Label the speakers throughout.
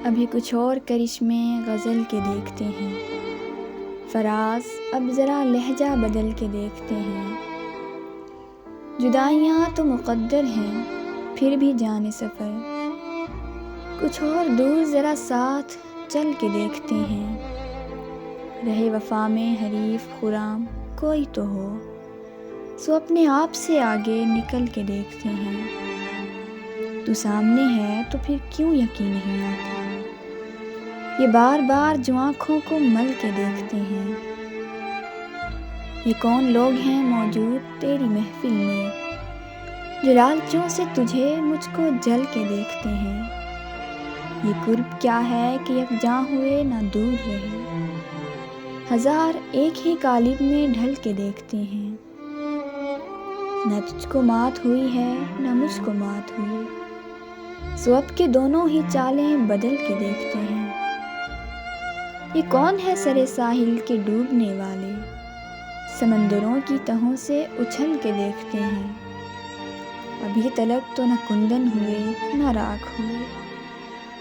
Speaker 1: ابھی کچھ اور کرشمے غزل کے دیکھتے ہیں، فراز اب ذرا لہجہ بدل کے دیکھتے ہیں۔ جدائیاں تو مقدر ہیں پھر بھی جان سفر، کچھ اور دور ذرا ساتھ چل کے دیکھتے ہیں۔ رہے وفا میں حریف خرام کوئی تو ہو، سو اپنے آپ سے آگے نکل کے دیکھتے ہیں۔ تو سامنے ہے تو پھر کیوں یقین نہیں آتا، یہ بار بار جو آنکھوں کو مل کے دیکھتے ہیں۔ یہ کون لوگ ہیں موجود تیری محفل میں، جو لالچوں سے تجھے مجھ کو جل کے دیکھتے ہیں۔ یہ قرب کیا ہے کہ یکجاں ہوئے نہ دور رہے، ہزار ایک ہی قالب میں ڈھل کے دیکھتے ہیں۔ نہ تجھ کو مات ہوئی ہے نہ مجھ کو مات ہوئی، سو اب کے دونوں ہی چالیں بدل کے دیکھتے ہیں۔ یہ کون ہے سرے ساحل کے ڈوبنے والے، سمندروں کی تہوں سے اچھل کے دیکھتے ہیں۔ ابھی تلک تو نہ کندن ہوئے نہ راکھ ہوئے،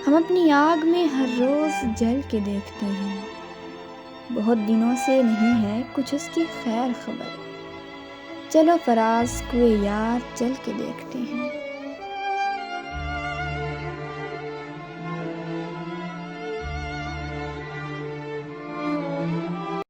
Speaker 1: ہم اپنی آگ میں ہر روز جل کے دیکھتے ہیں۔ بہت دنوں سے نہیں ہے کچھ اس کی خیر خبر، چلو فراز کوئے یار چل کے دیکھتے ہیں۔